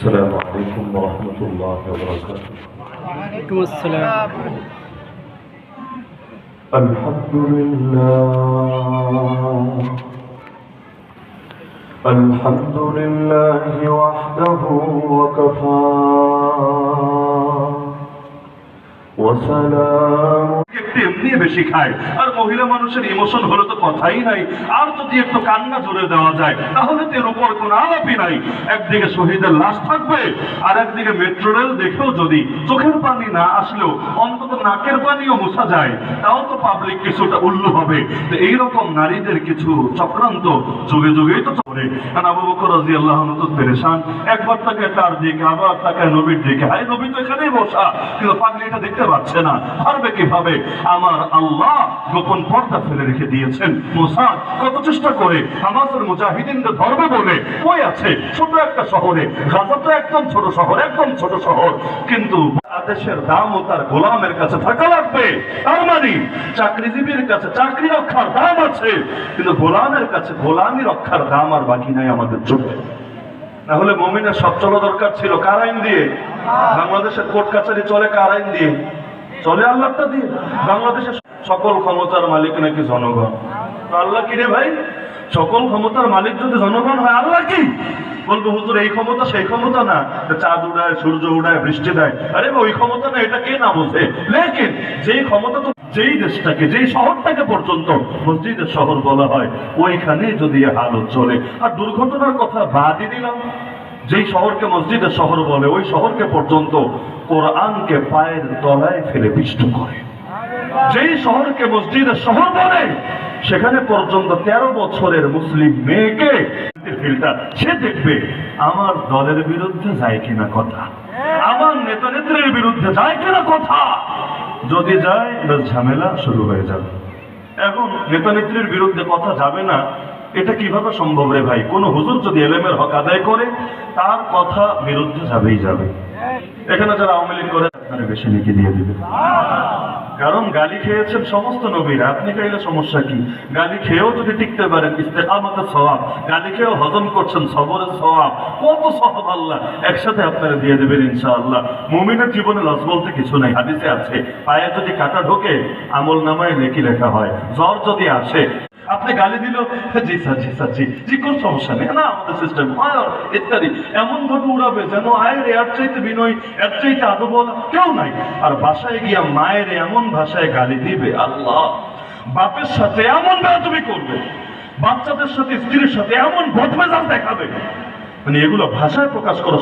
السلام عليكم ورحمة الله وبركاته. وعليكم السلام. الحمد لله وحده وكفى وسلام এমনি বেশি খায় আর মহিলা মানুষের ইমোশন হলে তো কথাই নাই। আর যদি একটু কান্না জুড়ে দেওয়া যায় তাহলে তো এর উপর কোনো আলাপই নাই। একদিকে শহীদের লাশ থাকবে আর একদিকে মেট্রো রেল দেখেও যদি চোখের পানি না আসলেও অন্তত নাকের পানিও মোছা যায় তাও তো পাবলিক কিছুটা উল্লু হবে। তো এইরকম নারীদের কিছু চক্রান্ত যুগে যুগেই তো চলে। কারণ আবু বকর রাদিয়াল্লাহু আনহু তো পেরেশান, একবার তাকে তার দিকে আবার তাকে নবীর দিকে, হায় নবী তো এখানেই বসা, কিন্তু পাগলিটা দেখতে পাচ্ছে না, পারবে কিভাবে? আমার আল্লাহ গোপন পর্দা ফেলে রেখে দিয়েছেন। মুসা কত চেষ্টা করে হামাসের মুজাহিদিনদের ধর্মে বলে ওই আছে ছোট একটা শহরে, গাজা তো একদম ছোট শহর, একদম ছোট শহর, কিন্তু আদেশের দামও তার গোলামের কাছে থাকা লাগবে। তার মানে চাকরিজীবীর কাছে চাকরি রক্ষার দাম আছে, কিন্তু গোলামের কাছে গোলামি রক্ষার দাম আর বাকি নাই আমাদের চোখে। না হলে মুমিনের সব চলা দরকার ছিল কার আইন দিয়ে? বাংলাদেশের কোর্ট কাছারি চলে কার আইন দিয়ে? চলে আল্লাহটা দিয়ে। বাংলাদেশের সকল ক্ষমতার মালিক নাকি জনগণ। তো আল্লাহ কি রে ভাই? সকল ক্ষমতার মালিক যদি জনগণ হয় আল্লাহ কি? বলবো হুজুর এই ক্ষমতা সেই ক্ষমতা না, চাঁদ উড়ায় সূর্য উড়ায় বৃষ্টি দেয়, আরে ওই ক্ষমতা না, এটা কে না বোঝে। লেকিন যেই ক্ষমতা তো যেই দেশটাকে যেই শহরটাকে পর্যন্ত মসজিদের শহর বলা হয় ওইখানে যদি হালত চলে। আর দুর্ঘটনার কথা বাদই দিলাম, যেই শহরকে মসজিদের শহর বলে ওই শহরকে পর্যন্ত কোরআনকে পায়ের তলায় ফেলে পিষ্ট করে। যেই শহরকে মসজিদের শহর বলে সেখানে পর্যন্ত 13 বছরের মুসলিম মেয়েকে সে দেখবে আমার দলের বিরুদ্ধে যায় কিনা কথা, আমার নেতা নেত্রীর বিরুদ্ধে যায় কিনা কথা। যদি যায় ঝামেলা শুরু হয়ে যাবে। এখন নেতা নেত্রীর বিরুদ্ধে কথা যাবে না, এটা কিভাবে সম্ভব রে ভাই? কোন হুজুর যদি এলেমের হক আদায় করে তার কথা বিরুদ্ধে যাবেই যাবে। এখানে যারা আওয়ামী লীগ করে আপনারা বেশি লিখে দিয়ে দিবে, কারণ গালি খেয়েছেন সমস্ত নবীরা। আপনি খাইলে সমস্যা কি? গালি খেয়েও যদি টিকতে পারেন ইস্তেকামতের সওয়াব, গালি খেয়েও হজম করছেন সবরের সওয়াব, কত সওয়াব আল্লাহ একসাথে আপনারা দিয়ে দেবেন ইনশাআল্লাহ। মুমিনের জীবনে লস বলতে কিছু নাই, হাদিসে আছে পায়ে যদি কাঁটা ঢোকে আমল নামায় নেকি লেখা হয়। জ্বর যদি আসে আপনি গালি দিল, জি স্যার জি স্যার জি জি, কোন সমস্যা নেই না, আমাদের সিস্টেম ইত্যাদি এমন ভাবে উড়াবে যেন আয়ের এর চাইতে বিনয় এর চাইতে আদব কেউ নাই। আর বাসায় গিয়া মায়ের এমন ভাষায় গালি দিবে, আল্লাহ বাপের সাথে এমন বেয়াদবি করবে, বাচ্চাদের সাথে স্ত্রীর সাথে এমন বদমেজাজ দেখাবে, মানে এগুলো ভাষায় প্রকাশ করা